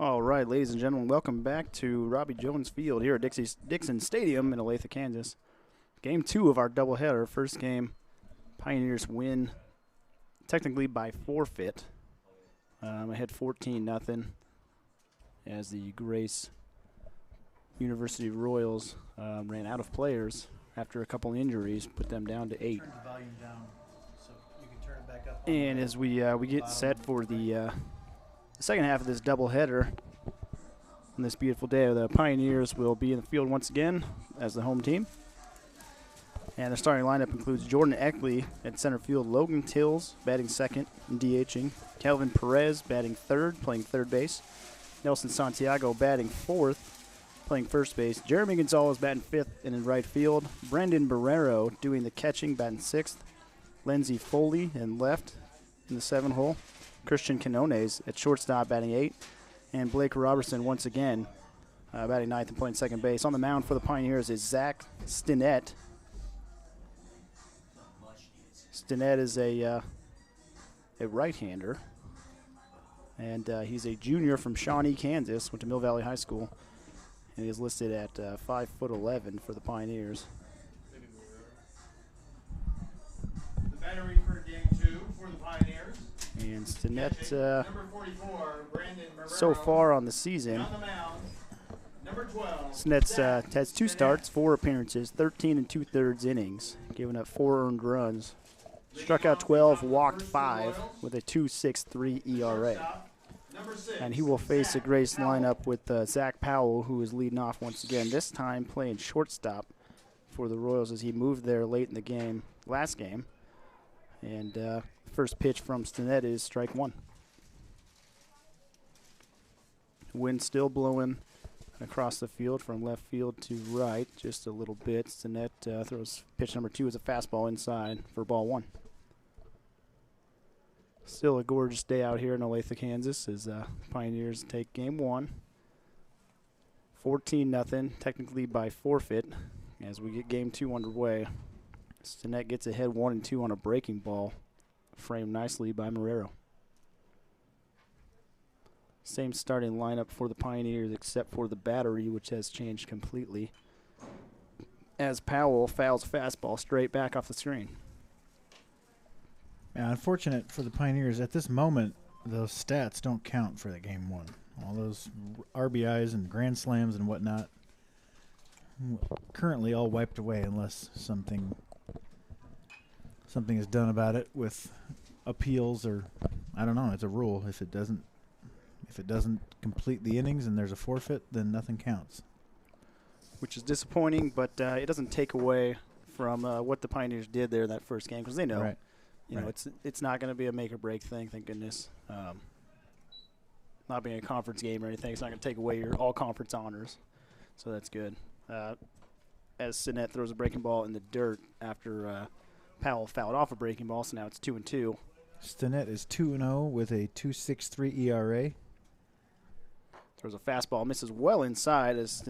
All right, ladies and gentlemen, welcome back to Robbie Jones Field here at Dixon Stadium in Olathe, Kansas. Game 2 of our doubleheader. First game, Pioneers win technically by forfeit. Ahead 14-0 as the Grace University Royals ran out of players after a couple injuries, put them down to 8. Turn the volume down so you can turn it back up. And as we get set for the second half of this doubleheader, on this beautiful day, the Pioneers will be in the field once again as the home team. And the starting lineup includes Jordan Eckley at center field, Logan Tills batting second and DHing, Calvin Perez batting third, playing third base, Nelson Santiago batting fourth, playing first base, Jeremy Gonzalez batting fifth and in right field, Brendan Barrero doing the catching, batting sixth, Lindsey Foley in left in the 7-hole, Christian Canones at shortstop batting 8, and Blake Robertson once again batting ninth and playing second base. On the mound for the Pioneers is Zach Stinnett. Stinnett is a right-hander, and he's a junior from Shawnee, Kansas, went to Mill Valley High School, and he is listed at 5'11" for the Pioneers. The battery for game 2 for the Pioneers. And Stinnett, Number 44, Brandon Marrero. so far on the season, On the mound, number 12. Stinnett has 2 starts, 4 appearances, 13 2/3 innings, giving up 4 earned runs. Struck out 12, walked 5 with a 2.63 ERA. Number 6. And he will face a Grace lineup with Zach Powell, who is leading off once again, this time playing shortstop for the Royals as he moved there late in the game, last game. And first pitch from Stinnett is strike 1. Wind still blowing across the field from left field to right just a little bit. Stinnett throws pitch number 2 as a fastball inside for ball 1. Still a gorgeous day out here in Olathe, Kansas as Pioneers take game 1. 14-0, technically by forfeit as we get game 2 underway. Stinnett gets ahead 1-2 on a breaking ball, framed nicely by Marrero. Same starting lineup for the Pioneers except for the battery, which has changed completely, as Powell fouls fastball straight back off the screen. Yeah, unfortunate for the Pioneers, at this moment, those stats don't count for the game 1. All those RBIs and grand slams and whatnot, currently all wiped away unless something is done about it with appeals, or I don't know. It's a rule. If it doesn't complete the innings and there's a forfeit, then nothing counts. Which is disappointing, but it doesn't take away from what the Pioneers did there in that first game, because they know, Right. You know, it's not going to be a make or break thing. Thank goodness. Not being a conference game or anything, it's not going to take away your all conference honors, so that's good. As Stinnett throws a breaking ball in the dirt after Powell fouled off a breaking ball, so now it's 2-2. Stinnett is 2-0 with a 2.63 ERA. Throws a fastball, misses well inside as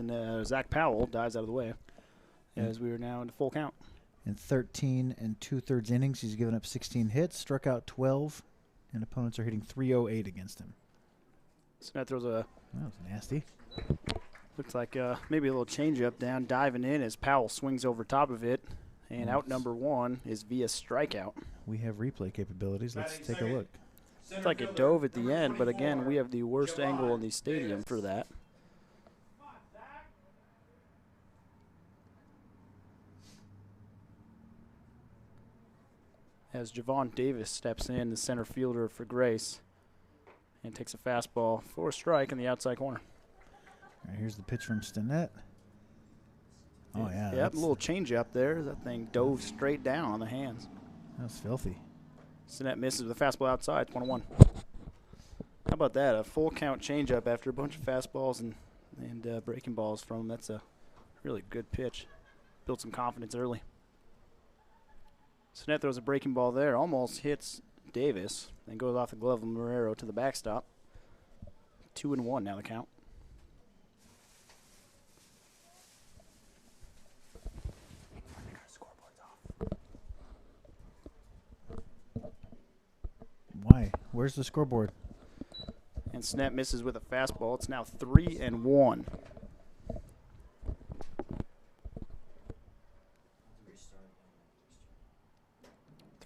Zach Powell dives out of the way as we are now into full count. In 13 2/3 innings, he's given up 16 hits, struck out 12, and opponents are hitting .308 against him. Stinnett throws a, That was nasty. looks like maybe a little changeup down, diving in as Powell swings over top of it, and out number 1 is via strikeout. We have replay capabilities. Let's take a look. It's like it dove at the end, but again, we have the worst angle in the stadium for that. As Javon Davis steps in, the center fielder for Grace, and takes a fastball for a strike in the outside corner. All right, here's the pitch from Stinnett. Oh, yeah. Yep, a little change up there. That thing dove straight down on the hands. That's filthy. Stinnett misses with a fastball outside. It's 1-1. How about that? A full count changeup after a bunch of fastballs and breaking balls from him. That's a really good pitch. Built some confidence early. Stinnett throws a breaking ball there. Almost hits Davis. Then goes off the glove of Marrero to the backstop. 2-1 now the count. Why? Where's the scoreboard? And Snett misses with a fastball. It's now 3-1.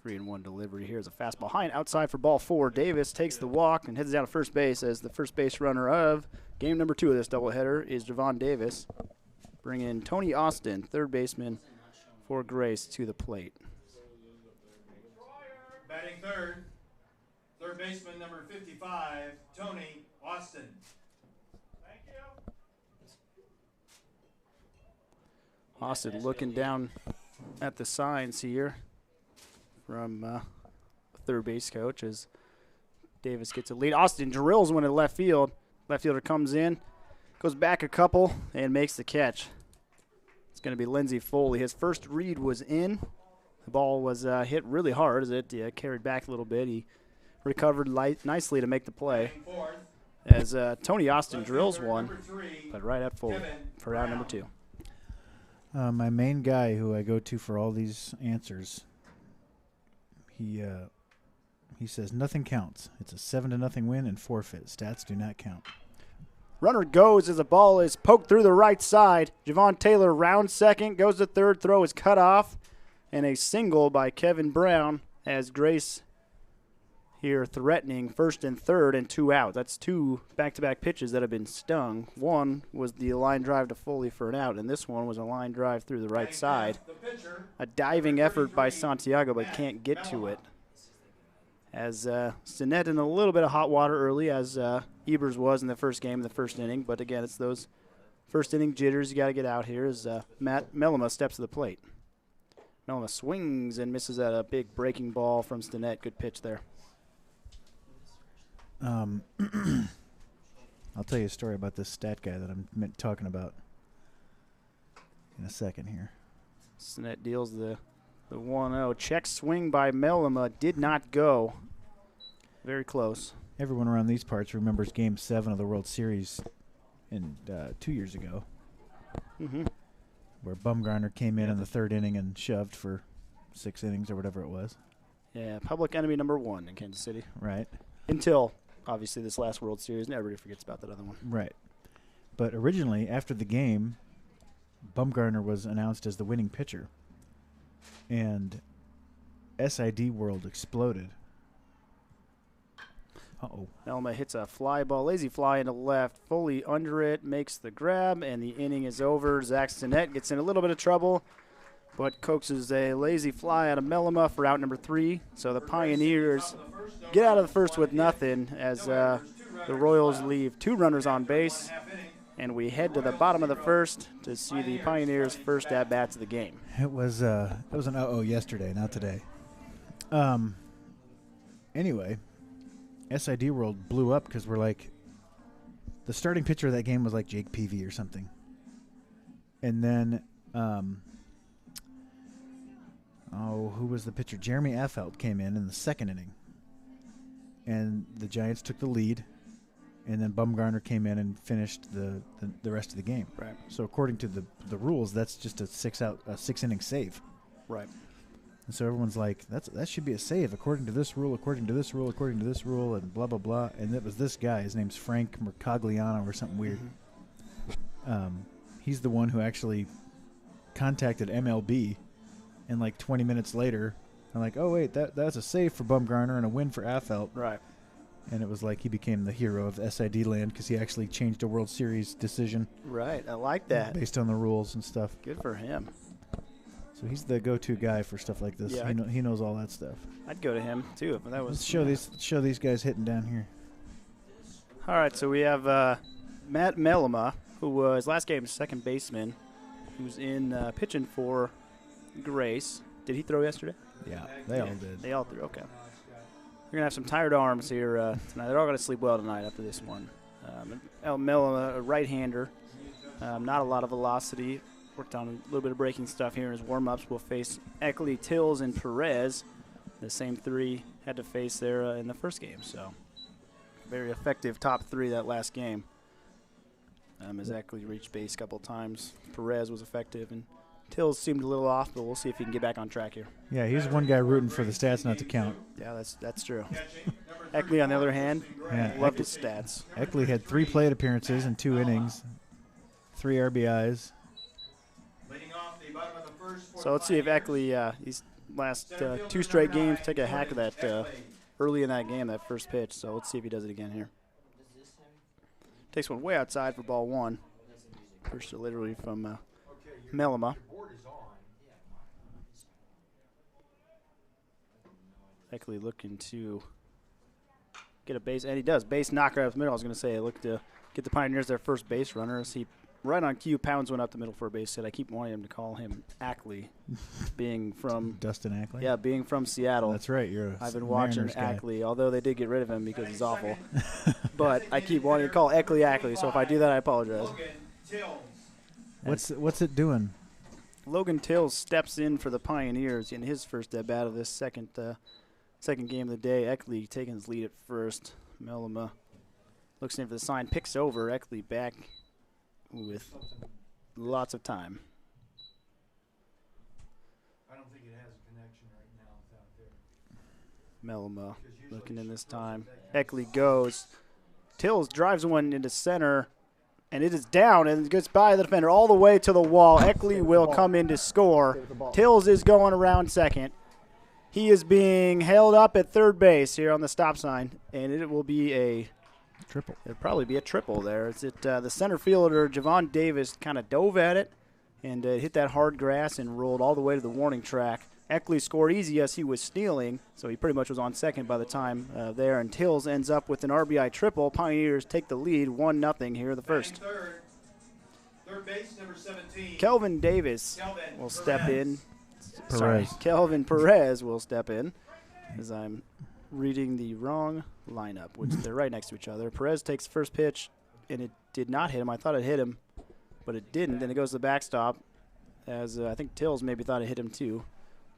3-1 delivery. Here's a fastball high and outside for ball 4. Davis takes the walk and heads down to first base as the first base runner of game number 2 of this doubleheader is Javon Davis. Bring in Tony Austin, third baseman for Grace, to the plate. Batting third, third baseman number 55, Tony Austin. Thank you. Austin looking down at the signs here from third base coach as Davis gets a lead. Austin drills one to left field. Left fielder comes in, goes back a couple, and makes the catch. It's going to be Lindsey Foley. His first read was in. The ball was hit really hard as it carried back a little bit. He recovered nicely to make the play as Tony Austin drills one, but right at Foley for out number 2. My main guy who I go to for all these answers, he says nothing counts. It's a 7-0 win and forfeit. Stats do not count. Runner goes as the ball is poked through the right side. Javon Taylor rounds second, goes to third, throw is cut off, and a single by Kevin Brown as Grace here threatening first and third and 2 out. That's 2 back-to-back pitches that have been stung. One was the line drive to Foley for an out, and this one was a line drive through the right side. A diving effort by Santiago, but can't get to it. As Stinnett in a little bit of hot water early, as Ebers was in the first game, in the first inning. But again, it's those first inning jitters you got to get out here as Matt Mellema steps to the plate. Mellema swings and misses at a big breaking ball from Stinnett. Good pitch there. I'll tell you a story about this stat guy that I'm talking about in a second here. Stinnett deals the 1-0. Check swing by Mellema did not go. Very close. Everyone around these parts remembers Game 7 of the World Series in 2 years ago, where Bumgarner came in the third inning and shoved for 6 innings or whatever it was. Yeah, public enemy number 1 in Kansas City. Right. Until, obviously, this last World Series, and everybody forgets about that other one. Right. But originally, after the game, Bumgarner was announced as the winning pitcher. And SID World exploded. Uh-oh. Mellema hits a fly ball, lazy fly into left. Foley under it, makes the grab, and the inning is over. Zach Stinnett gets in a little bit of trouble, but coaxes a lazy fly out of Mellema for out number 3. So the Pioneers get out of the first with nothing as the Royals leave 2 runners on base. And we head to the bottom of the first to see the Pioneers' first at-bats of the game. It was an uh-oh yesterday, not today. Anyway, SID World blew up because we're like, the starting pitcher of that game was like Jake Peavy or something. And then, who was the pitcher? Jeremy Affeldt came in the second inning. And the Giants took the lead. And then Bumgarner came in and finished the rest of the game. Right. So according to the rules, that's just a 6-inning save. Right. And so everyone's like, that should be a save according to this rule, according to this rule, according to this rule, and blah blah blah. And it was this guy. His name's Frank Mercogliano or something weird. He's the one who actually contacted MLB, and like 20 minutes later, I'm like, oh wait, that's a save for Bumgarner and a win for Affeldt. Right. And it was like he became the hero of SID land because he actually changed a World Series decision. Right, I like that. Based on the rules and stuff. Good for him. So he's the go-to guy for stuff like this. Yeah, he knows all that stuff. I'd go to him too if that was. Let's show these guys hitting down here. All right, so we have Matt Mellema, who was last game's second baseman, who's in pitching for Grace. Did he throw yesterday? Yeah, they all did. They all threw. Okay. We're going to have some tired arms here tonight. They're all going to sleep well tonight after this one. Mellema, a right-hander. Not a lot of velocity. Worked on a little bit of breaking stuff here in his warm-ups. Will face Eckley, Tills, and Perez. The same 3 had to face there in the first game. So very effective top 3 that last game. As Eckley reached base a couple times. Perez was effective, and Tills seemed a little off, but we'll see if he can get back on track here. Yeah, he's one guy rooting for the stats not to count. Yeah, that's true. Eckley, on the other hand, Yeah, loved his stats. Eckley had 3 plate appearances in 2 innings, 3 RBIs. Leading off the bottom of the first for So let's see if Eckley, these last 2 straight games, take a hack of that early in that game, that first pitch. So let's see if he does it again here. Takes one way outside for ball 1. First delivery from Melima. Eckley looking to get a base, and he does. Base knocker up the middle. I was going to say, look to get the Pioneers their first base runner. As he, right on cue, pounds one up the middle for a base hit. I keep wanting him to call him Ackley, being from Dustin Ackley? Yeah, being from Seattle. That's right. I've been watching Ackley, although they did get rid of him because he's awful. But I keep wanting to call Ackley, so if I do that, I apologize. What's it doing? Logan Tills steps in for the Pioneers in his first at-bat of this second game of the day. Eckley taking his lead at first. Melima looks in for the sign, picks over. Eckley back with lots of time. I don't think it has a connection right now without there. Melima looking in this time. Eckley goes. Tills drives one into center, and it is down and gets by the defender all the way to the wall. Eckley will come in to score. Tills is going around second. He is being held up at third base here on the stop sign, and it will be a triple. It'll probably be a triple there. It's the center fielder, Javon Davis, kind of dove at it and hit that hard grass and rolled all the way to the warning track. Eckley scored easy as he was stealing, so he pretty much was on second by the time there. And Tills ends up with an RBI triple. Pioneers take the lead 1-0 here in the first. Third base, number 17. Kelvin Davis will step in. Sorry, Perez. Kelvin Perez will step in as I'm reading the wrong lineup, which they're right next to each other. Perez takes the first pitch, and it did not hit him. I thought it hit him, but it didn't. Then it goes to the backstop, as I think Tills maybe thought it hit him too.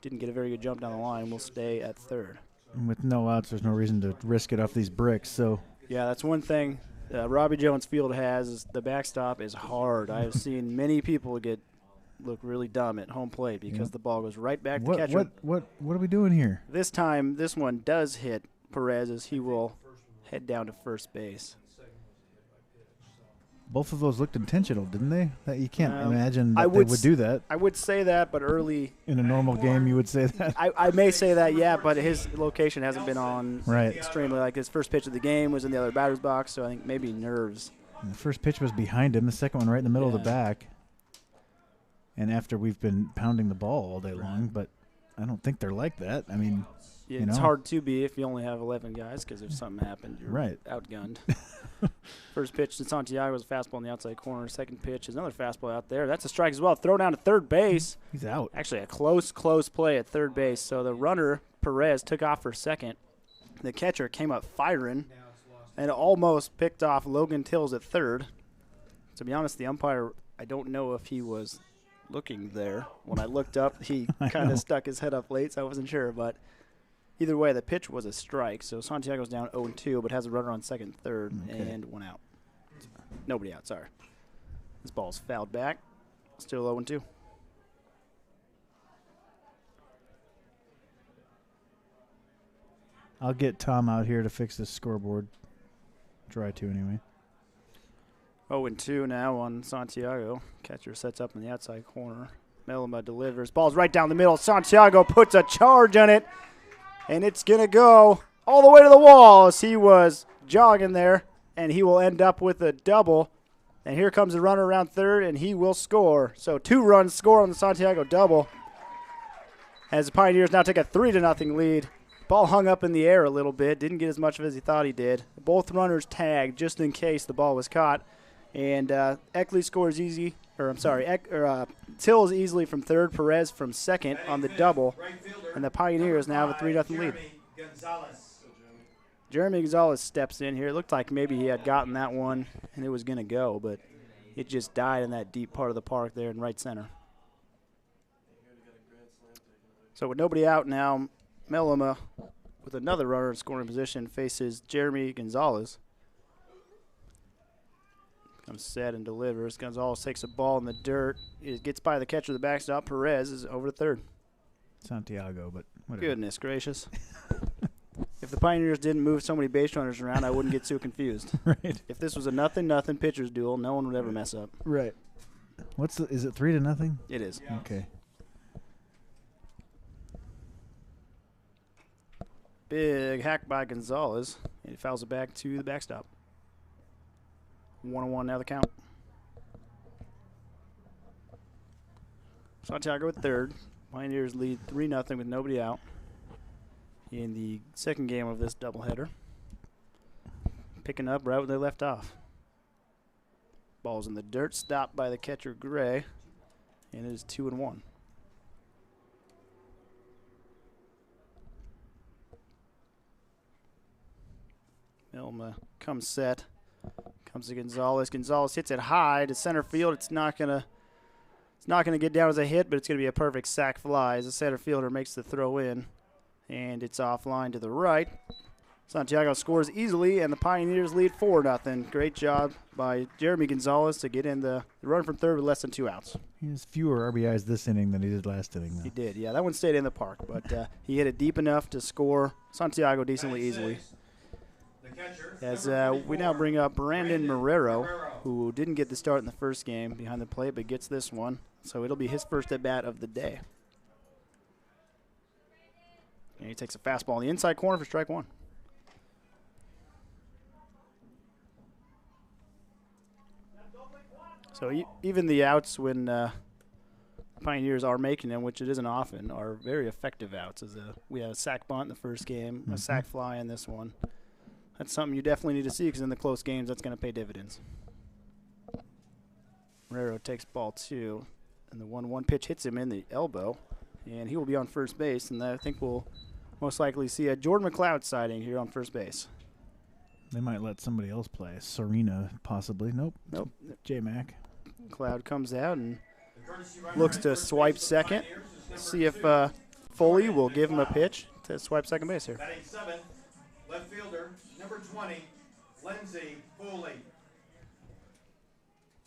Didn't get a very good jump down the line. We'll stay at third. And with no outs, there's no reason to risk it off these bricks. So yeah, that's one thing Robbie Jones Field has is the backstop is hard. I've seen many people look really dumb at home plate because the ball goes right back to the catcher. What are we doing here? This time, this one does hit Perez as he will head down to first base. Both of those looked intentional, didn't they? That you can't imagine that they would do that. I would say that, but early in a normal game, you would say that. I may say that, yeah, but his location hasn't been on right. Extremely. Like his first pitch of the game was in the other batter's box, so I think maybe nerves. And the first pitch was behind him. The second one right in the middle of the back. And after we've been pounding the ball all day long, but I don't think they're like that. I mean, yeah, it's hard to be if you only have 11 guys because if something happened, you're outgunned. First pitch to Santiago is a fastball in the outside corner. Second pitch is another fastball out there. That's a strike as well. Throw down to third base. He's out. Actually, a close play at third base. So the runner, Perez, took off for second. The catcher came up firing and almost picked off Logan Tills at third. To be honest, the umpire, I don't know if he was looking there. When I looked up, he kind of stuck his head up late, so I wasn't sure. But either way, the pitch was a strike. So Santiago's down 0-2, but has a runner on second, third, and one out. Nobody out, sorry. This ball's fouled back. Still 0-2. I'll get Tom out here to fix this scoreboard. Try to, anyway. 0-2 now on Santiago. Catcher sets up in the outside corner. Melima delivers. Ball's right down the middle. Santiago puts a charge on it, and it's going to go all the way to the wall as he was jogging there, and he will end up with a double. And here comes the runner around third, and he will score. So 2 runs score on the Santiago double as the Pioneers now take a 3-0 lead. Ball hung up in the air a little bit. Didn't get as much of it as he thought he did. Both runners tagged just in case the ball was caught. And Eckley scores easy, Tills easily from third, Perez from second on the double, and the Pioneers now have a 3-0 lead. Jeremy Gonzalez steps in here. It looked like maybe he had gotten that one and it was going to go, but it just died in that deep part of the park there in right center. So with nobody out now, Melima, with another runner in scoring position, faces Jeremy Gonzalez. Comes set and delivers. Gonzalez takes a ball in the dirt. It gets by the catcher of the backstop. Perez is over to third. Santiago, but whatever. Goodness gracious. If the Pioneers didn't move so many base runners around, I wouldn't get too confused. Right. If this was a 0-0 pitcher's duel, no one would ever mess up. Right. Is it 3-0? It is. Yeah. Okay. Big hack by Gonzalez. And he fouls it back to the backstop. 1-1 now the count. Santiago at third. Pioneers lead 3-0 with nobody out in the second game of this doubleheader. Picking up right where they left off. Ball's in the dirt, stopped by the catcher Gray, and it is 2-1. Milma comes set. Comes to Gonzalez. Gonzalez hits it high to center field. It's not gonna get down as a hit, but it's gonna be a perfect sac fly as the center fielder makes the throw in, and it's offline to the right. Santiago scores easily, and the Pioneers lead 4-0. Great job by Jeremy Gonzalez to get in the run from third with less than 2 outs. He has fewer RBIs this inning than he did last inning, though. He did, yeah. That one stayed in the park, but he hit it deep enough to score Santiago decently easily. As we now bring up Brandon Marrero, who didn't get the start in the first game behind the plate, but gets this one. So it'll be his first at-bat of the day. And he takes a fastball in the inside corner for strike one. So even the outs when Pioneers are making them, which it isn't often, are very effective outs. We had a sac bunt in the first game, a sac fly in this one. That's something you definitely need to see because in the close games, that's going to pay dividends. Marrero takes ball 2, and the 1-1 pitch hits him in the elbow, and he will be on first base, and I think we'll most likely see a Jordan McLeod sighting here on first base. They might let somebody else play. Serena, possibly. Nope. J-Mac. McLeod comes out and looks to swipe second. See if Foley will give him a pitch to swipe second base here. Batting seventh, left fielder, number 20, Lindsey Foley.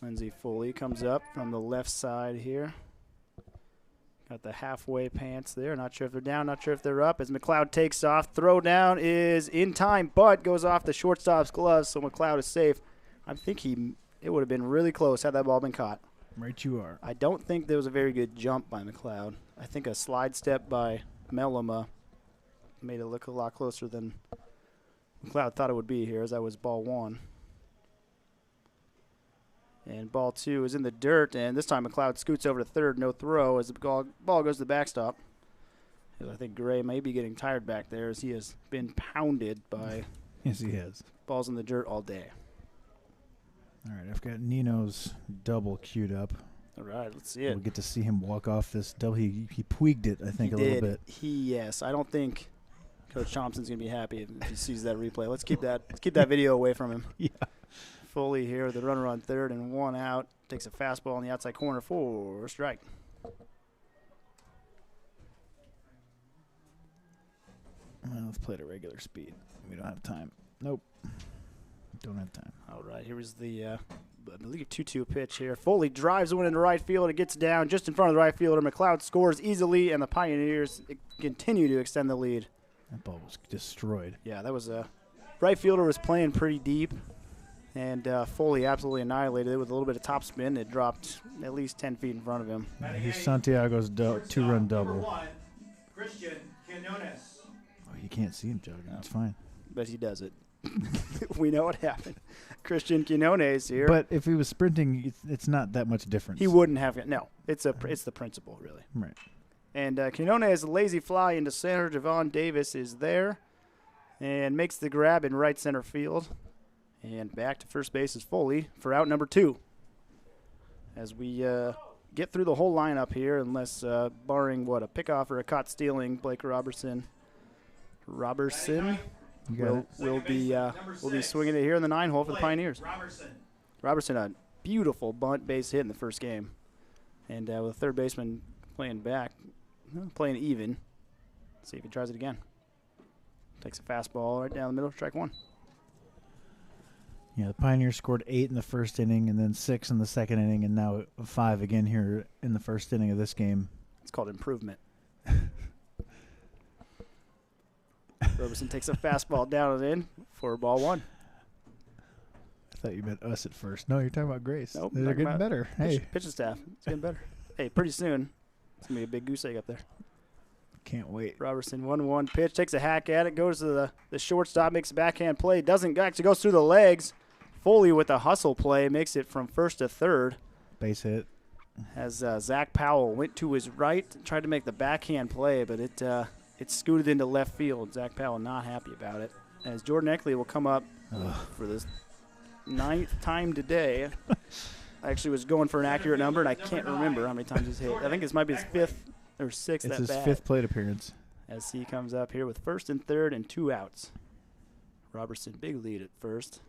Lindsey Foley comes up from the left side here. Got the halfway pants there. Not sure if they're down, not sure if they're up. As McLeod takes off, throw down is in time, but goes off the shortstop's gloves, so McLeod is safe. I think it would have been really close had that ball been caught. Right you are. I don't think there was a very good jump by McLeod. I think a slide step by Melima made it look a lot closer than McLeod thought it would be here, as that was ball 1. And ball 2 is in the dirt, and this time McLeod scoots over to third, no throw, as the ball goes to the backstop. I think Gray may be getting tired back there, as he has been pounded by Yes, he has. balls in the dirt all day. All right, I've got Nino's double queued up. All right, let's see it. We'll get to see him walk off this double. He tweaked it, I think, a little bit. Yes. I don't think Coach Thompson's going to be happy if he sees that replay. Let's keep that video away from him. Yeah. Foley here with the runner on third and 1 out. Takes a fastball in the outside corner for a strike. Well, let's play at a regular speed. We don't have time. Nope. Don't have time. All right, here is the I believe 2-2 pitch here. Foley drives one into right field. It gets down just in front of the right fielder. McLeod scores easily, and the Pioneers continue to extend the lead. That ball was destroyed. Yeah, that was a right fielder was playing pretty deep, and Foley absolutely annihilated it with a little bit of topspin. It dropped at least 10 feet in front of him. Here's Santiago's two-run double. Number 1, Christian Quinones. Oh, you can't see him jogging. It's fine. But he does it. We know what happened. Christian Quinones here. But if he was sprinting, it's not that much difference. He wouldn't have. No, it's the principle, really. Right. And Quinones, a lazy fly into center. Javon Davis is there and makes the grab in right center field. And back to first base is Foley for out number 2. As we get through the whole lineup here, unless barring a pickoff or a caught stealing, Blake Robertson will be swinging it here in the 9 hole for the Pioneers. Robertson, a beautiful bunt base hit in the first game, and with the third baseman playing even. See if he tries it again. Takes a fastball right down the middle, strike 1. Yeah, the Pioneers scored 8 in the first inning, and then 6 in the second inning, and now 5 again here in the first inning of this game. It's called improvement. Roberson takes a fastball down and in for ball 1. I thought you meant us at first. No, you're talking about Grace. Nope, They're getting better. Hey, Pitching staff. It's getting better. Hey, pretty soon, it's going to be a big goose egg up there. can't wait. Robertson, 1-1 pitch, takes a hack at it, goes to the shortstop, makes a backhand play, doesn't actually goes through the legs. Foley with a hustle play makes it from first to third. Base hit. As Zach Powell went to his right, tried to make the backhand play, but it scooted into left field. Zach Powell not happy about it. As Jordan Eckley will come up for this 9th time today. I actually was going for an accurate number, and I can't remember how many times he's hit. I think this might be his 5th or 6th It's at his bat. 5th plate appearance. As he comes up here with first and third and 2 outs. Robertson, big lead at first.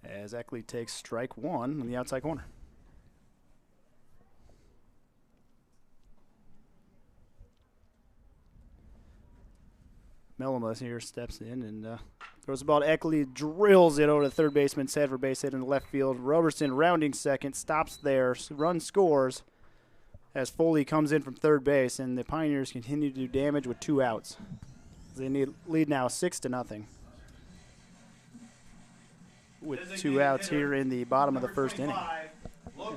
As Eckley takes strike 1 on the outside corner. Mellema here steps in and throws the ball to Eckley, drills it over to third baseman, set for base hit in the left field. Robertson rounding second, stops there, run scores as Foley comes in from third base, and the Pioneers continue to do damage with 2 outs. They need lead now 6-0. With 2 outs here in the bottom of the first inning.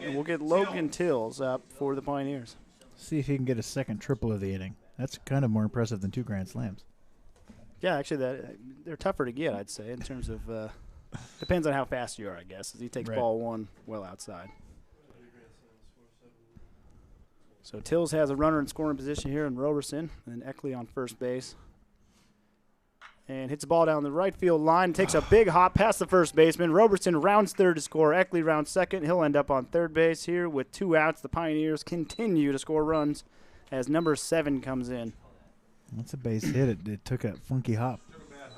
And we'll get Logan Tills up for the Pioneers. See if he can get a second triple of the inning. That's kind of more impressive than 2 grand slams. Yeah, actually, they're tougher to get, I'd say, in terms of depends on how fast you are, I guess, as he takes ball 1 well outside. So Tills has a runner in scoring position here in Roberson, and Eckley on first base. And hits the ball down the right field line, takes a big hop past the first baseman. Roberson rounds third to score. Eckley rounds second. He'll end up on third base here with 2 outs. The Pioneers continue to score runs as number 7 comes in. That's a base hit. It took a funky hop.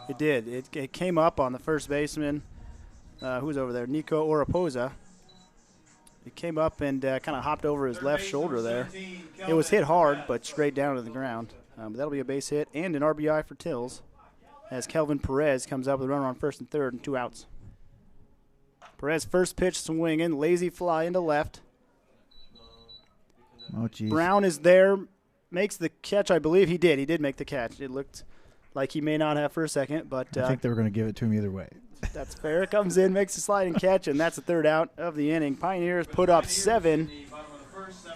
It did. It came up on the first baseman. Who's over there? Nico Orapoza. It came up and kind of hopped over his left shoulder there. It was hit hard, but straight down to the ground. But that'll be a base hit and an RBI for Tills as Kelvin Perez comes up with a runner on first and third and 2 outs. Perez first pitch swinging, lazy fly into left. Oh, geez. Brown is there, makes the catch. I believe he did. He did make the catch. It looked like he may not have for a second, but I think they were going to give it to him either way. that's fair. Comes in, makes a sliding catch, and that's the 3rd out of the inning. Pioneers put up 7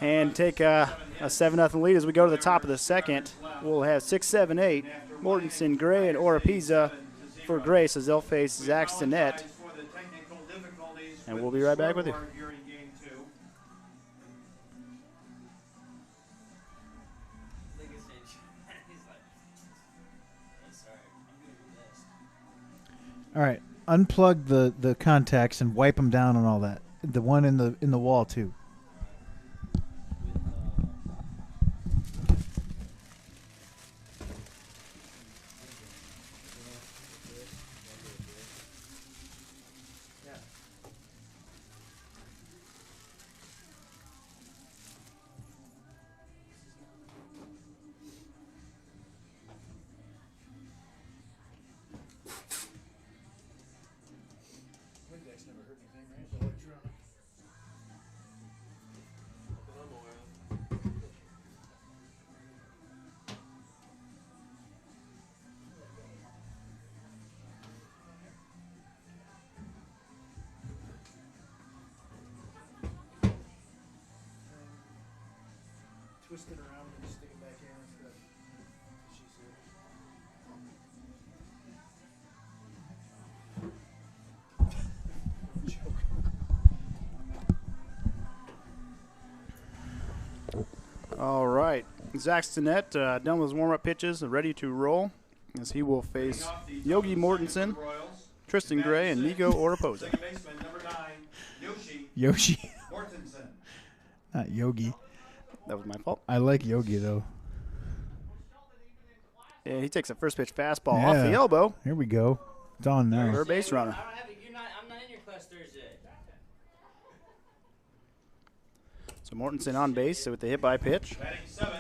and take a 7-0 lead as we go to the top of the second. We'll have 6, 7, 8. Mortensen, Gray, and Oropeza for Grace as they'll face Zach Stinnett. And we'll be right back with you. All right, unplug the contacts and wipe them down and all that. The one in the wall too. Twist it around and stick it back in instead. She said. All right. Zach Stinnett done with his warm-up pitches, ready to roll as he will face Yogi Mortensen, Tristan Gray, and Nico Orapoza. Yoshi. Mortensen. Not Yogi. That was my fault. I like Yogi though. And he takes a first pitch fastball off the elbow. Here we go. It's on now. Third base runner. I'm not in your class Thursday. So Mortensen on base with the hit by pitch.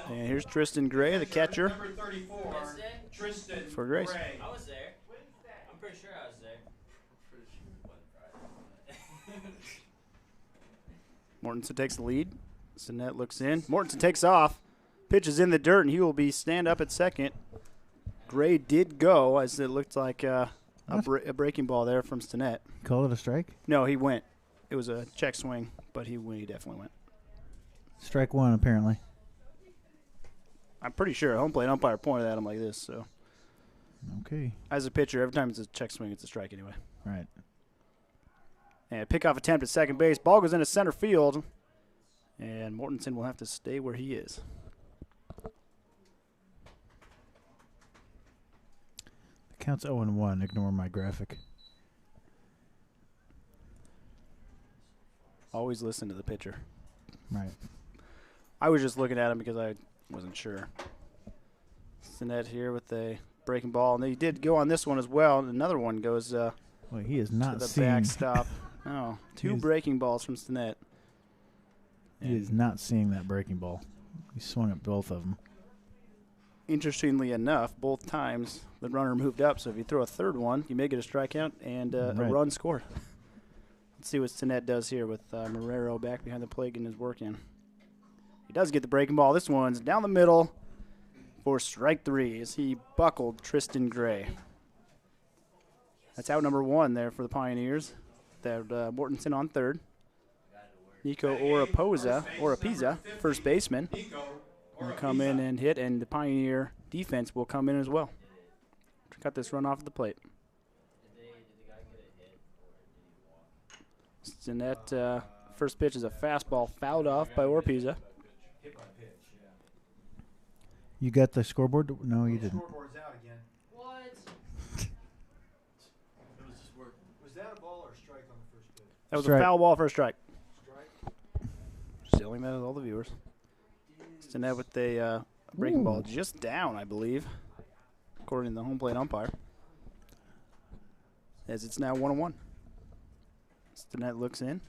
And here's Tristan Gray, the catcher Number 34, Tristan for Grace. Gray. I was there. I'm pretty sure I was there. Mortensen takes the lead. Stinnett looks in. Mortensen takes off. Pitch is in the dirt, and he will be stand up at second Gray did go, as it looked like a breaking ball there from Stinnett. Call it a strike? No, he went. It was a check swing, but he definitely went. Strike one, apparently. I'm pretty sure. Home plate umpire pointed at him like this. So, okay. as a pitcher, every time it's a check swing, it's a strike anyway. Right. And pickoff attempt at second base. Ball goes into center field, and Mortensen will have to stay where he is. The count's 0-1. Ignore my graphic. Always listen to the pitcher. Right. I was just looking at him because I wasn't sure. Stinnett here with a breaking ball, and he did go on this one as well. Another one goes Well, he is not to the seeing. backstop. Oh, two breaking balls from Stinnett. He is not seeing that breaking ball. He swung at both of them. Interestingly enough, both times the runner moved up, so if you throw a third one, you may get a strikeout and a run scored. Let's see what Stinnett does here with Marrero back behind the plate getting his work in. He does get the breaking ball. This one's down the middle for strike three as he buckled Tristan Gray. That's out number one there for the Pioneers. They have Mortensen on third. Nico Oropeza, first baseman, will come in and hit, and the Pioneer defense will come in as well to cut this run off the plate. Stinnett, first pitch is a fastball fouled off by Oropeza. You got the scoreboard? No, you didn't. Scoreboard's out again. What? Was that a ball or a strike on the first pitch? That was Strike. a foul ball for a strike. Strike. Just yelling that at all the viewers. Stinnett with a breaking ball just down, I believe, according to the home plate umpire. As it's now 1-1. Stinnett looks in.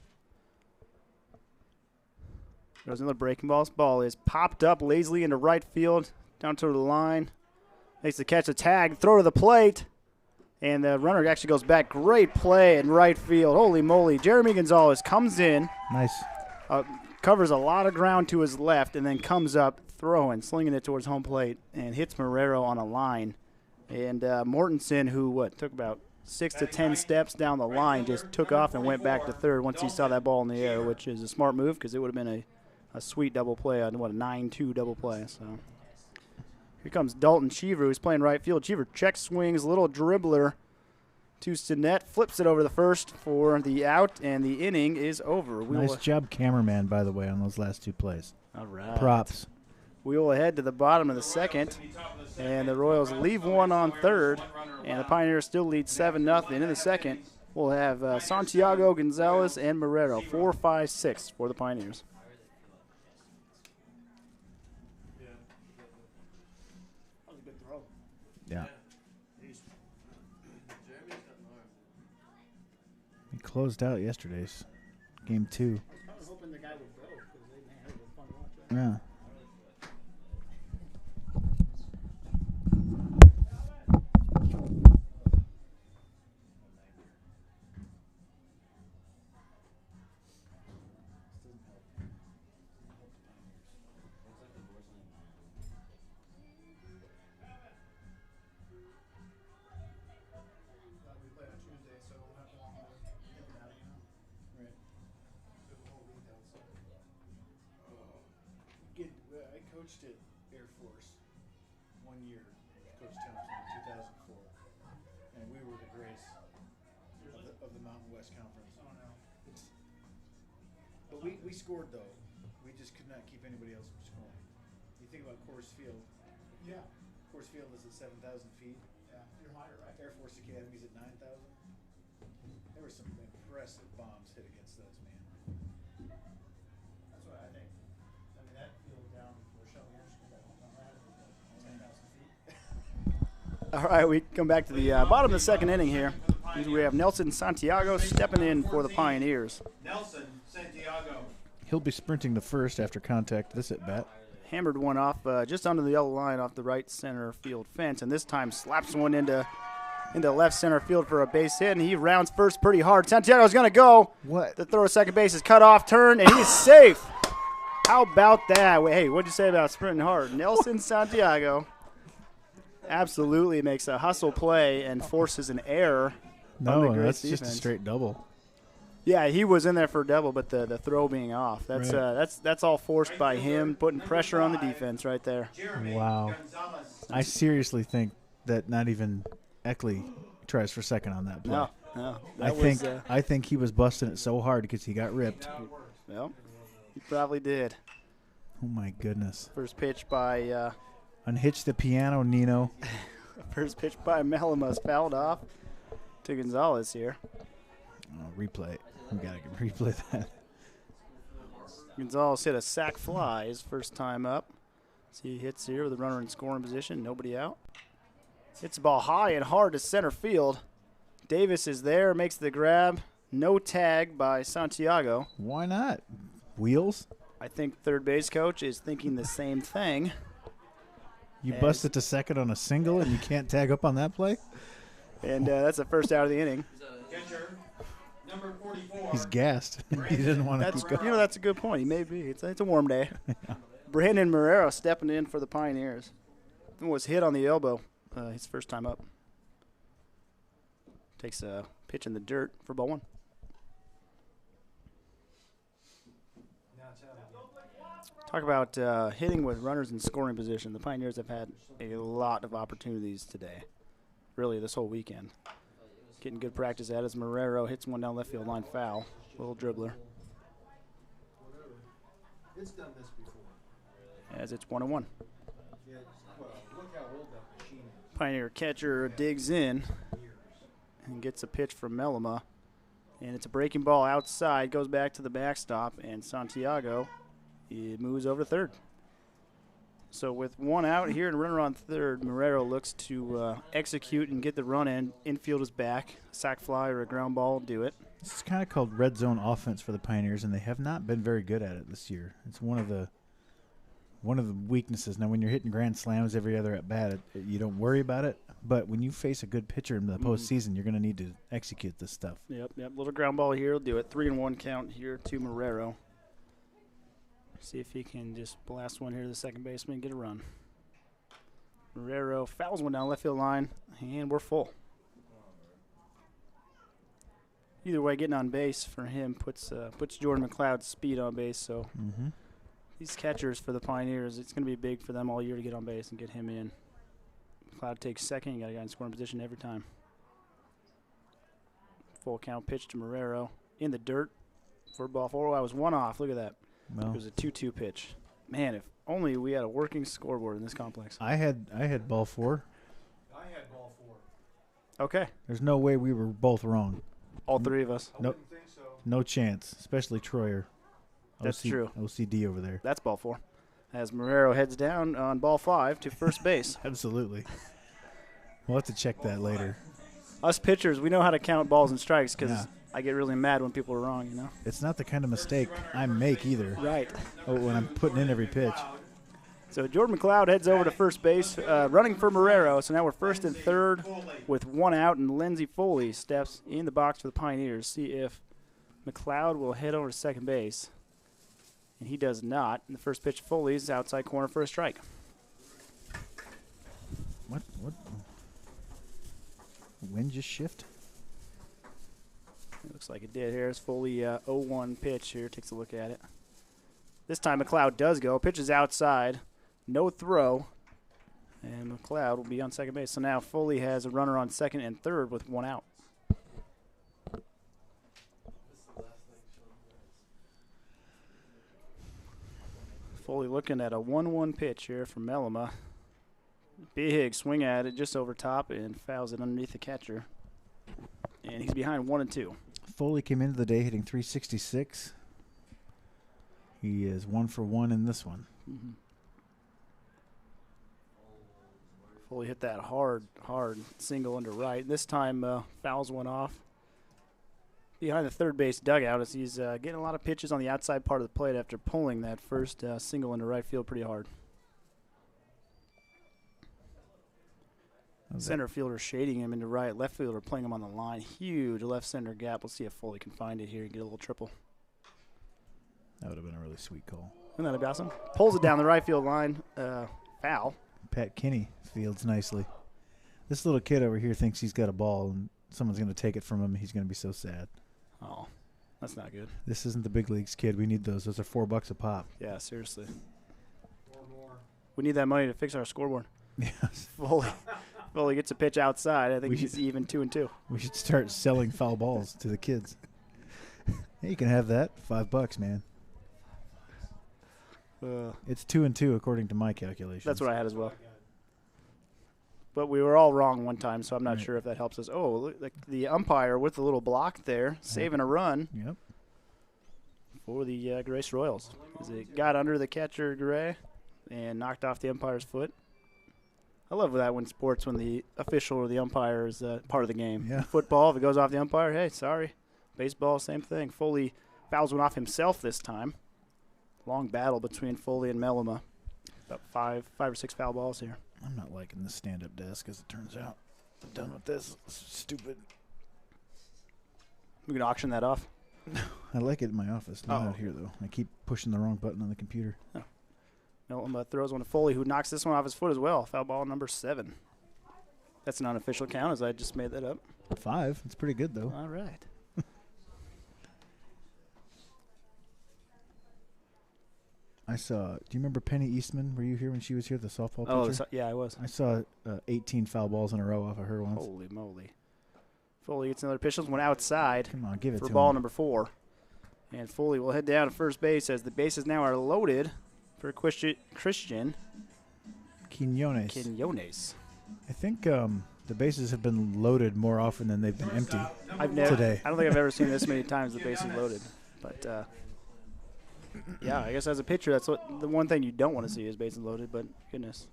There's another breaking ball. This ball is popped up lazily into right field, down to the line. Makes the catch, a tag, throw to the plate. And the runner actually goes back. Great play in right field. Holy moly. Jeremy Gonzalez comes in. Nice. Covers a lot of ground to his left and then comes up throwing, slinging it towards home plate and hits Marrero on a line. And Mortensen, who, took about 6 to 10 steps down the line, just took off and went back to third once he saw that ball in the air, which is a smart move because it would have been a sweet double play, a 9-2 double play. So here comes Dalton Cheever, who's playing right field. Cheever check swings, little dribbler to Stinnett, flips it over the first for the out, and the inning is over. Nice job, cameraman, by the way, on those last two plays. All right. Props. We will head to the bottom of the second, and the Royals leave one on third, and the Pioneers still lead 7-0. In the second, we'll have Santiago, Gonzalez, and Marrero, 4, 5, 6 for the Pioneers. That was a good throw. Yeah. He closed out yesterday's game 2. I was hoping the guy would go because it was fun to watch. Yeah. I coached at Air Force 1 year with Coach Thompson in 2004, and we were the grace of the Mountain West Conference. Oh no! But we scored though. We just could not keep anybody else from scoring. You think about Coors Field. Yeah. Coors Field is at 7,000 feet. Yeah, you're higher, right? Air Force Academy's at 9,000. There were some impressive bombs hit against those, man. That's what I think. I mean, that field down where Shelby Anderson got home run last was 10,000 feet. All right, we come back to the bottom of the second inning here. We have Nelson Santiago stepping in for the Pioneers. Nelson Santiago. He'll be sprinting the first after contact this at bat. Hammered one off just under the yellow line off the right center field fence, and this time slaps one into left center field for a base hit, and he rounds first pretty hard. Santiago's going to go. What? The throw to second base is cut off, turn, and he's safe. How about that? Hey, what'd you say about sprinting hard? Nelson Santiago absolutely makes a hustle play and forces an error. on the No, Grace that's just a defense. straight double. Yeah, he was in there for a double, but the throw being off. That's Right. that's all forced by him putting pressure on the defense right there. Jeremy Wow. Gonzalez. I seriously think that not even Eckley tries for second on that play. No. I think he was busting it so hard because he got ripped. Well, he probably did. Oh my goodness! First pitch by Unhitch the piano, Nino. Melimus fouled off to Gonzalez here. Oh, replay. We gotta replay that. Gonzalez hit a sac fly his first time up. So he hits here with a runner in scoring position, nobody out. Hits the ball high and hard to center field. Davis is there, makes the grab. No tag by Santiago. Why not? Wheels. I think third base coach is thinking the same thing. You As- bust it to second on a single and you can't tag up on that play? And that's the first out of the inning. Catcher, number 44. He's gassed. He didn't want to That's keep going. that's a good point. He may be. It's a warm day. Brandon Marrero stepping in for the Pioneers. Was hit on the elbow his first time up. Takes a pitch in the dirt for ball one. Talk about hitting with runners in scoring position. The Pioneers have had a lot of opportunities today, really this whole weekend. Getting good practice at as Marrero hits one down left field line foul. Little dribbler. It's done this before. As it's 1-1. Yeah, well, look how old that machine is. Pioneer catcher digs in and gets a pitch from Melima. And it's a breaking ball outside, goes back to the backstop, and Santiago moves over to third. So with one out here and runner on third, Marrero looks to execute and get the run in. Infield is back. A sac fly or a ground ball will do it. This is kind of called red zone offense for the Pioneers, and they have not been very good at it this year. It's one of the weaknesses. Now, when you're hitting grand slams every other at bat, you don't worry about it. But when you face a good pitcher in the postseason, you're going to need to execute this stuff. Yep. Little ground ball here will do it. 3-1 count here to Marrero. See if he can just blast one here to the second baseman and get a run. Marrero fouls one down left field line, and we're full. Either way, getting on base for him puts Jordan McLeod's speed on base. So these catchers for the Pioneers, it's going to be big for them all year to get on base and get him in. McLeod takes second. You got a guy in scoring position every time. Full count pitch to Marrero in the dirt for ball four. Oh, I was one off. Look at that. Well, It was a 2-2 pitch. Man, if only we had a working scoreboard in this complex. I had ball four. I had ball 4. Okay. There's no way we were both wrong. All three of us. Nope. Didn't think so. No chance, especially Troyer. That's true. OCD over there. That's ball four. As Marrero heads down on ball 5 to first base. Absolutely. We'll have to check that later. Us pitchers, we know how to count balls and strikes because Yeah. I get really mad when people are wrong, you know? It's not the kind of mistake I make either. Right. When I'm putting in every pitch. So Jordan McLeod heads over to first base, running for Marrero. So now we're first and third with one out, and Lindsey Foley steps in the box for the Pioneers. See if McLeod will head over to second base. And he does not. And the first pitch, Foley's outside corner for a strike. What? Wind just shift? It looks like it did here. It's Foley 0-1 pitch here. Takes a look at it. This time McLeod does go. Pitches outside. No throw. And McLeod will be on second base. So now Foley has a runner on second and third with one out. Foley looking at a 1-1 pitch here from Melima. Big swing at it just over top and fouls it underneath the catcher. And he's behind 1-2. Foley came into the day hitting 366. He is 1 for 1 in this one. Foley hit that hard single into right. This time fouls one off behind the third base dugout as he's getting a lot of pitches on the outside part of the plate after pulling that first single into right field pretty hard. Center fielder shading him into right. Left fielder playing him on the line. Huge left center gap. We'll see if Foley can find it here and get a little triple. That would have been a really sweet call. Isn't that awesome? Pulls it down the right field line. Foul. Pat Kinney fields nicely. This little kid over here thinks he's got a ball, and someone's going to take it from him. He's going to be so sad. Oh, that's not good. This isn't the big leagues, kid. We need those. Those are $4 a pop. Yeah, seriously. Or more. We need that money to fix our scoreboard. Yes. Foley gets a pitch outside. I think We he's even 2-2. We should start selling foul balls to the kids. Hey, you can have that. $5, man. It's 2-2 according to my calculations. That's what I had as well. But we were all wrong one time, so I'm not Right. sure if that helps us. Oh, look, the umpire with the little block there, saving a run Yep. for the Grace Royals. As it got under the catcher, Gray, and knocked off the umpire's foot. I love that when sports, when the official or the umpire is part of the game. Yeah. Football, if it goes off the umpire, hey, sorry. Baseball, same thing. Foley fouls one off himself this time. Long battle between Foley and Melima. About five or six foul balls here. I'm not liking the stand-up desk, as it turns out. I'm done with this. It's stupid. We can auction that off. I like it in my office. Not Oh. out here, though. I keep pushing the wrong button on the computer. Melima throws one to Foley, who knocks this one off his foot as well. Foul ball number 7. That's an unofficial count, as I just made that up. 5. It's pretty good, though. All right. I saw. Do you remember Penny Eastman? Were you here when she was here, the softball Oh, pitcher? yeah, I was. I saw 18 foul balls in a row off of her once. Holy moly. Foley gets another pitch. One outside Come on, give it for to ball him. number 4. And Foley will head down to first base as the bases now are loaded for Christian Quinones. Quinones. I think the bases have been loaded more often than they've been empty. I've never. Today. I don't think I've ever seen this many times the bases loaded. But yeah, I guess as a pitcher, that's what the one thing you don't want to see is bases loaded. But goodness,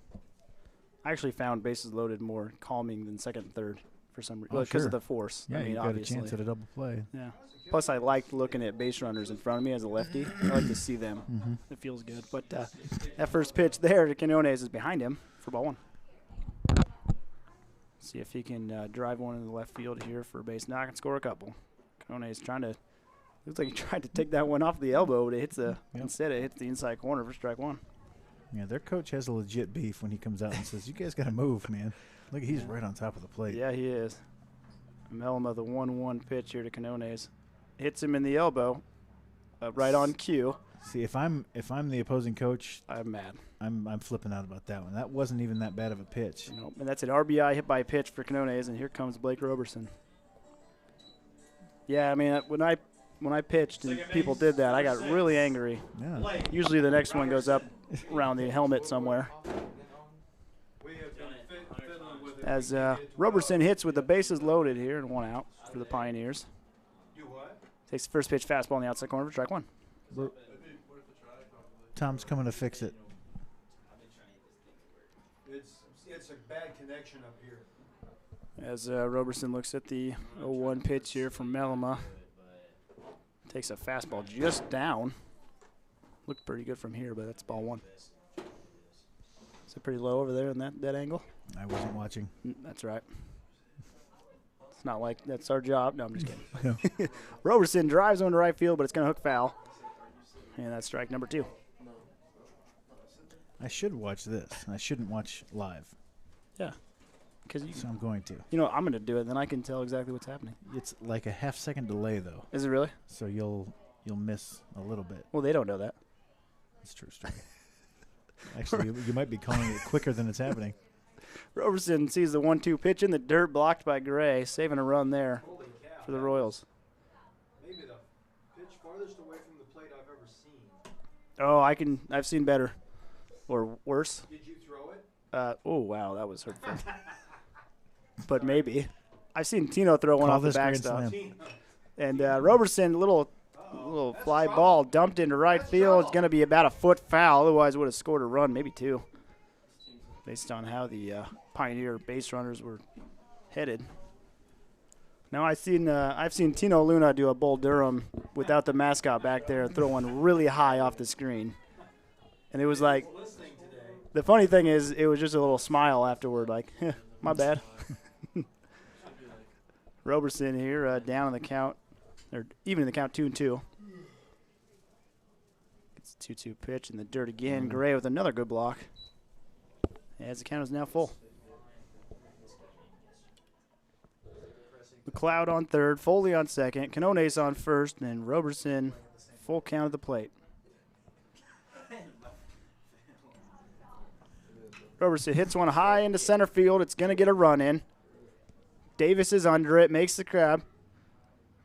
I actually found bases loaded more calming than second and third for some reason because sure. of the force. Yeah, I mean, you got obviously. a chance at a double play. Yeah. Plus, I like looking at base runners in front of me as a lefty. I like to see them. Mm-hmm. It feels good. But that first pitch there to Quinones is behind him for ball 1. See if he can drive one in the left field here for a base knock and score a couple. Quinones trying to. Looks like he tried to take that one off the elbow, but it hits instead it hits the inside corner for strike 1. Yeah, their coach has a legit beef when he comes out and says, "You guys got to move, man." Look, he's right on top of the plate. Yeah, he is. Melima, the 1-1 pitch here to Quinones. Hits him in the elbow, right on cue. See, if I'm the opposing coach, I'm mad. I'm flipping out about that one. That wasn't even that bad of a pitch. Nope. And that's an RBI hit by pitch for Quinones, and here comes Blake Roberson. Yeah, I mean, when I pitched and people did that, I got really angry. Yeah. Usually the next one goes up around the helmet somewhere. We have been fiddling with it. As Roberson hits with the bases loaded here and 1 out for the Pioneers. Do what? Takes the first pitch fastball in the outside corner for strike 1. Tom's coming to fix it. It's a bad connection up here. As Roberson looks at the 0-1 pitch here from Melima. Takes a fastball just down. Looked pretty good from here, but that's ball 1. Is it pretty low over there in that angle? I wasn't watching. That's right. It's not like that's our job. No, I'm just kidding. Roberson drives on to right field, but it's going to hook foul. And that's strike number 2. I should watch this. I shouldn't watch live, Yeah. Because so I'm going to. I'm going to do it, then I can tell exactly what's happening. It's like a half-second delay, though, Is it really? so you'll miss a little bit. Well, they don't know that. It's true story. Actually, you might be calling it quicker than it's happening. Roberson sees the 1-2 pitch in the dirt, blocked by Gray, saving a run there Holy cow. for the Royals. Maybe the pitch farthest away from the plate I've ever seen. Oh, I've seen better or worse. Did you throw it? Oh, wow, that was hurtful. But maybe. I've seen Tino throw one Call off the this grand backstop. slam. And Roberson, little fly ball dumped into right field. It's going to be about a foot foul. Otherwise, would have scored a run, maybe 2, based on how the Pioneer base runners were headed. Now I've seen Tino Luna do a Bull Durham without the mascot back there and throw one really high off the screen. And it was like, the funny thing is, it was just a little smile afterward, like, my bad. Roberson here down in the count, or even in the count 2-2. It's a 2-2 pitch in the dirt again. Gray with another good block. As the count is now full. McLeod on third, Foley on second, Canones on first, and Roberson full count at the plate. Roberson hits one high into center field. It's going to get a run in. Davis is under it, makes the grab.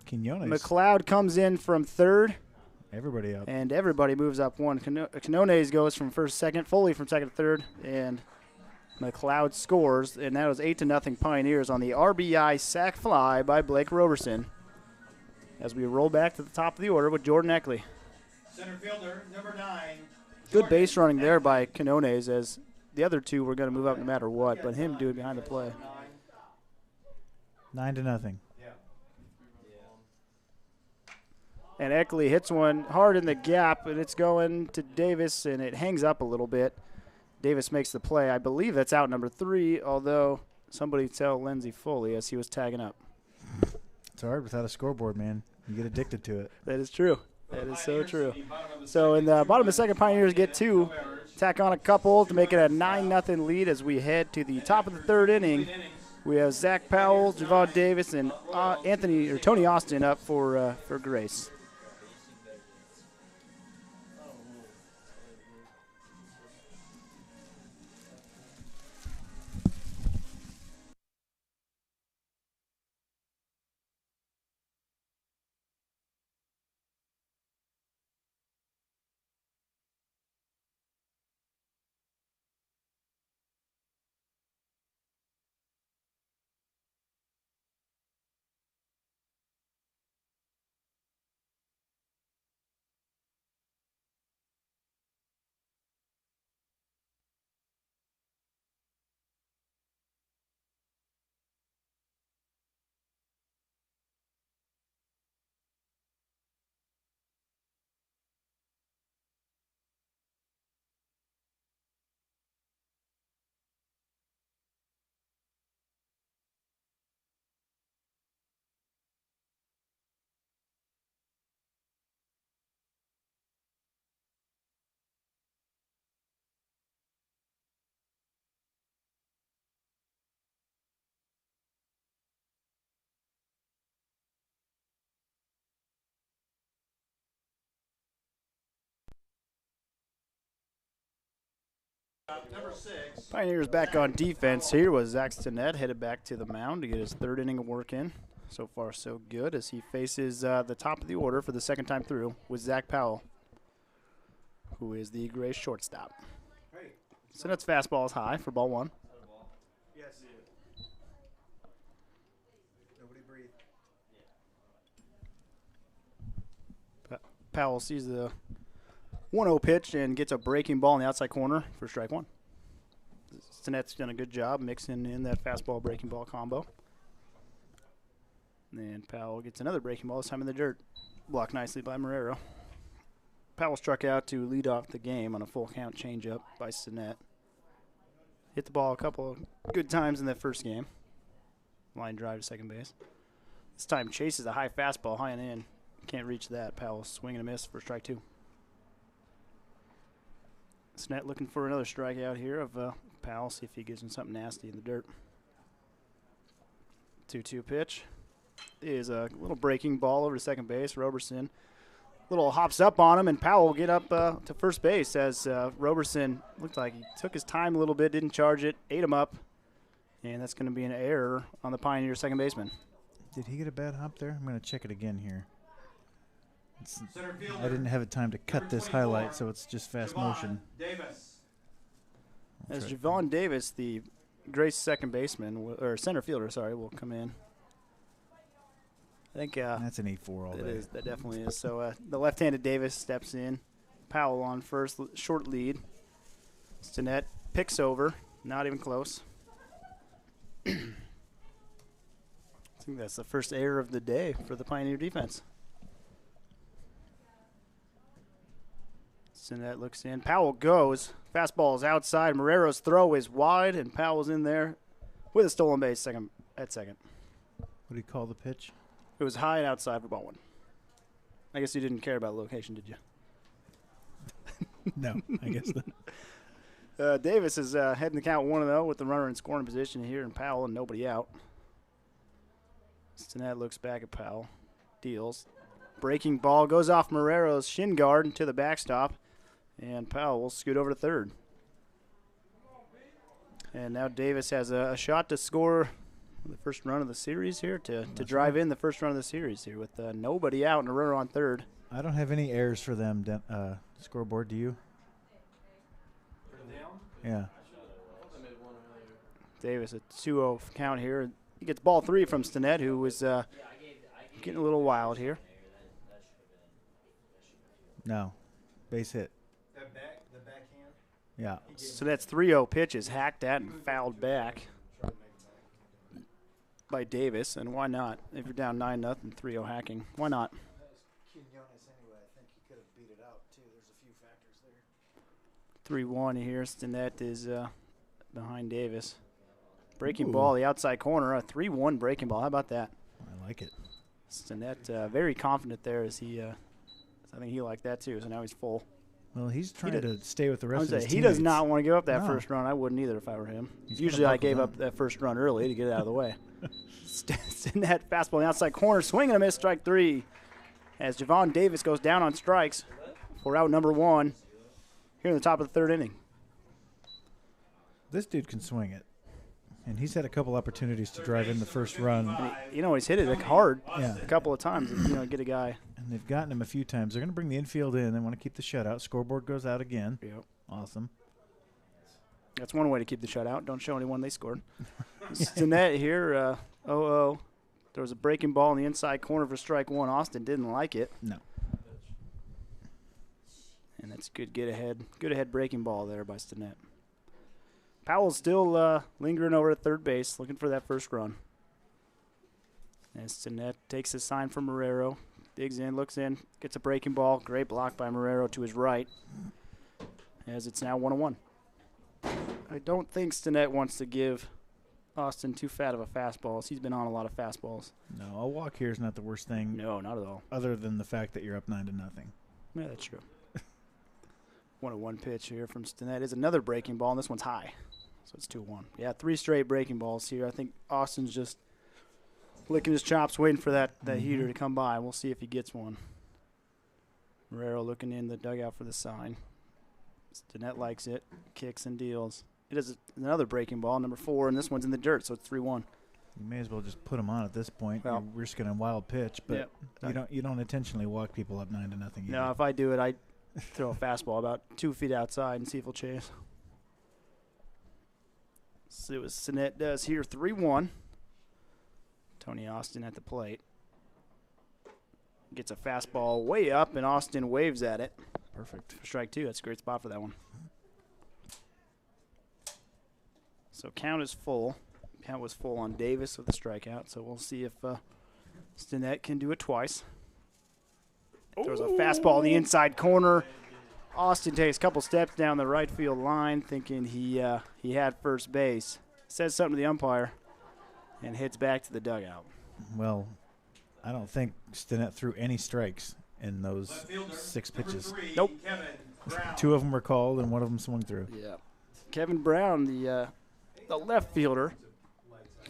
Quinones. McLeod comes in from third. Everybody up. And everybody moves up one. Canones goes from first to second, Foley from second to third, and McLeod scores. And that was 8-0 Pioneers on the RBI sac fly by Blake Roberson. As we roll back to the top of the order with Jordan Eckley. Center fielder, number 9. Good base running there by Canones, as the other two were going to move up no matter what, but him doing behind the play. 9-0. And Eckley hits one hard in the gap, and it's going to Davis, and it hangs up a little bit. Davis makes the play. I believe that's out number 3, although somebody tell Lindsey Foley as he was tagging up. It's hard without a scoreboard, man. You get addicted to it. That is true. That is so true. So in the bottom of the second, Pioneers get 2. Tack on a couple to make it a 9-0 lead as we head to the top of the third inning. We have Zach Powell, Javon Davis, and Tony Austin up for Grace. Number 6. Pioneers back on defense here was Zach Stinnett headed back to the mound to get his third inning of work in. So far, so good as he faces the top of the order for the second time through with Zach Powell, who is the Grace shortstop. Stinnet's fastball is high for ball 1. Yes. Nobody breathe. Powell sees the 1-0 pitch and gets a breaking ball in the outside corner for strike 1. Stinnet's done a good job mixing in that fastball breaking ball combo. And then Powell gets another breaking ball, this time in the dirt. Blocked nicely by Marrero. Powell struck out to lead off the game on a full count changeup by Stinnett. Hit the ball a couple of good times in that first game. Line drive to second base. This time chases a high fastball high and in. Can't reach that. Powell swing and a miss for strike 2. Stinnett looking for another strikeout here of Powell. See if he gives him something nasty in the dirt. 2-2 pitch is a little breaking ball over to second base. Roberson little hops up on him, and Powell will get up to first base as Roberson looked like he took his time a little bit, didn't charge it, ate him up, and that's going to be an error on the Pioneer second baseman. Did he get a bad hop there? I'm going to check it again here. Center fielder, I didn't have a time to cut this highlight, so it's just fast motion. Davis. As right. Javon Davis, the Grace second baseman, or center fielder, sorry, will come in. I think That's an 8-4 all it day. is. That definitely is. So the left-handed Davis steps in. Powell on first, short lead. Stinnett picks over, not even close. I think that's the first error of the day for the Pioneer defense. Stinnett looks in. Powell goes. Fastball is outside. Marrero's throw is wide, and Powell's in there with a stolen base at second. What do you call the pitch? It was high and outside for ball 1. I guess you didn't care about location, did you? No, I guess not. Davis is heading the count 1-0 with the runner in scoring position here, and Powell and nobody out. Stinnett looks back at Powell. Deals. Breaking ball goes off Marrero's shin guard into the backstop. And Powell will scoot over to third. And now Davis has a shot to score the first run of the series here, to drive in the first run of the series here with nobody out and a runner on third. I don't have any errors for them, scoreboard. Do you? Yeah. Davis, a 2-0 count here. He gets ball 3 from Stinnett, who was getting a little wild here. No. Base hit. The backhand. Yeah. So that's 3-0 pitch is hacked at and fouled back by Davis. And why not? If you're down 9-0, 3-0 hacking. Why not? Quinones anyway. I think he could have beat it out too. There's a few factors there. 3-1 here. Stinnett is behind Davis. Breaking Ooh. ball, the outside corner. A 3-1 breaking ball. How about that? I like it. Stinnett very confident there as he I think he liked that too. So now he's full. Well, he's trying to stay with the I rest would of say his he does teammates. not want to give up that No. first run. I wouldn't either if I were him. He's Usually gonna I gave buckle up that first run early to get it out of the way. Stinnett fastball on the outside corner, swing and a miss, strike 3. As Javon Davis goes down on strikes for out number 1 here in the top of the third inning. This dude can swing it. And he's had a couple opportunities to drive in the first run. And he's hit it hard Yeah. a couple of times. Get a guy. And they've gotten him a few times. They're going to bring the infield in. They want to keep the shutout. Scoreboard goes out again. Yep. Awesome. That's one way to keep the shutout. Don't show anyone they scored. Stinnett here, 0-0. There was a breaking ball in the inside corner for strike 1. Austin didn't like it. No. And that's good get ahead breaking ball there by Stinnett. Powell's still lingering over at third base, looking for that first run. And Stinnett takes a sign from Marrero, digs in, looks in, gets a breaking ball. Great block by Marrero to his right, as it's now 1-1. I don't think Stinnett wants to give Austin too fat of a fastball. He's been on a lot of fastballs. No, a walk here is not the worst thing. No, not at all. Other than the fact that you're up 9-0. Yeah, that's true. 1-1 pitch here from Stinnett is another breaking ball, and this one's high. So it's 2-1. Yeah, 3 straight breaking balls here. I think Austin's just licking his chops, waiting for that heater to come by. We'll see if he gets one. Marrero looking in the dugout for the sign. Stinnett likes it, kicks and deals. It is another breaking ball, number 4, and this one's in the dirt, so it's 3-1. You may as well just put him on at this point. Well, you're risking a wild pitch, but you don't intentionally walk people up 9-0. Either. No, if I do it, I throw a fastball about 2 feet outside and see if he'll chase. See what Stinnett does here, 3-1. Tony Austin at the plate. Gets a fastball way up, and Austin waves at it. Perfect. For strike 2. That's a great spot for that one. So count is full. Count was full on Davis with a strikeout, so we'll see if Stinnett can do it twice. Throws a fastball in the inside corner. Austin takes a couple steps down the right field line, thinking he had first base. Says something to the umpire, and hits back to the dugout. Well, I don't think Stinnett threw any strikes in those 6 pitches. 3, Nope. Kevin Brown. 2 of them were called, and 1 of them swung through. Yeah. Kevin Brown, the left fielder,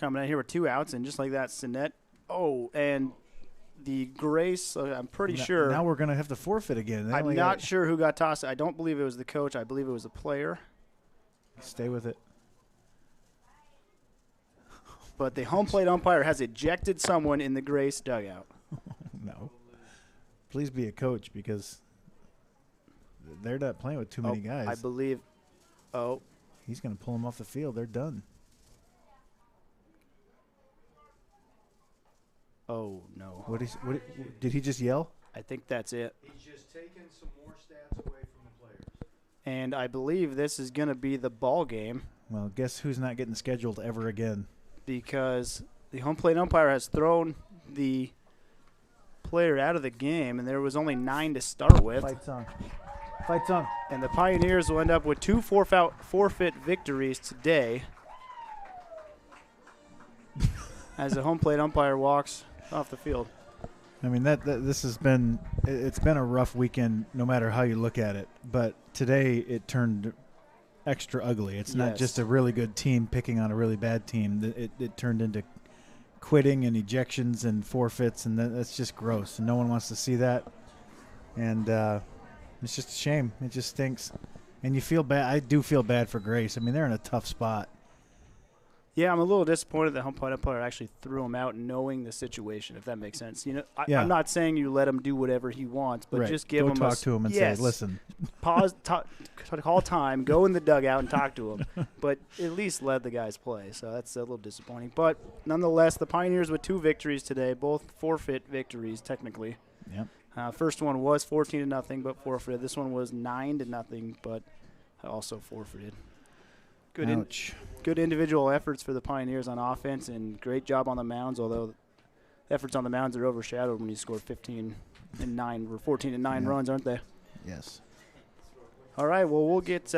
coming out here with 2 outs, and just like that, Stinnett. Oh, and the Grace, I'm pretty sure. Now we're going to have to forfeit again. They I'm only not got- sure who got tossed. I don't believe it was the coach. I believe it was a player. Stay with it. But the home plate umpire has ejected someone in the Grace dugout. No. Please be a coach because they're not playing with too many guys. I believe. Oh, He's going to pull them off the field. They're done. oh no. What did he just yell? I think that's it. He's just taking some more stats away from the players. And I believe this is going to be the ball game Well, guess who's not getting scheduled ever again? because the home plate umpire has thrown the player out of the game, and there was only 9 to start with. Fight song. Fight song. And the Pioneers will end up with 2 forfeit victories today as the home plate umpire walks off the field. I mean, this has been – it's been a rough weekend no matter how you look at it. But today it turned extra ugly. It's not Yes. just a really good team picking on a really bad team. It turned into quitting and ejections and forfeits, and that's just gross. And no one wants to see that. And it's just a shame. It just stinks. And you feel bad. I do feel bad for Grace. I mean, they're in a tough spot. Yeah, I'm a little disappointed that home plate umpire actually threw him out knowing the situation, if that makes sense. You know, I'm not saying you let him do whatever he wants, but just give him talk to him and say, listen. Pause, call time, go in the dugout and talk to him. But at least let the guys play. So that's a little disappointing. But nonetheless, the Pioneers with 2 victories today, both forfeit victories technically. Yep. First one was 14-0, but forfeited. This one was 9-0, but also forfeited. Good individual efforts for the Pioneers on offense, and great job on the mounds, although efforts on the mounds are overshadowed when you score 15 and 9 or 14 and 9 runs, aren't they? Yes. All right, well, we'll get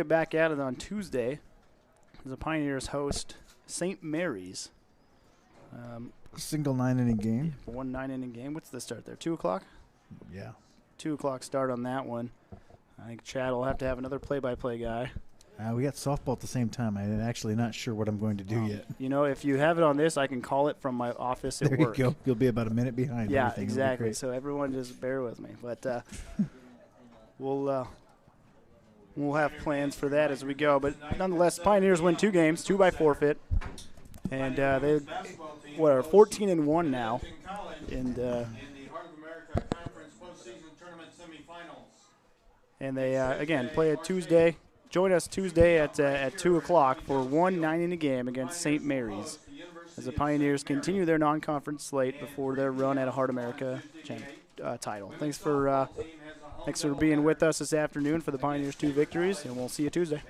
back at it on Tuesday as the Pioneers host St. Mary's. Single 9-inning game. 1 9-inning game. What's the start there, 2 o'clock? Yeah. 2 o'clock start on that one. I think Chad will have to have another play-by-play guy. We got softball at the same time. I'm actually not sure what I'm going to do yet. You know, if you have it on this, I can call it from my office at work. There you go. You'll be about a minute behind. Yeah, exactly. So everyone just bear with me. But we'll have plans for that as we go. But nonetheless, Pioneers win 2 games, 2 by forfeit. And they are 14-1 now. And they, again, play a Tuesday. Join us Tuesday at 2 o'clock for 1 9-inning game against St. Mary's as the Pioneers continue their non-conference slate before their run at a Heart America title. Thanks for being with us this afternoon for the Pioneers' 2 victories, and we'll see you Tuesday.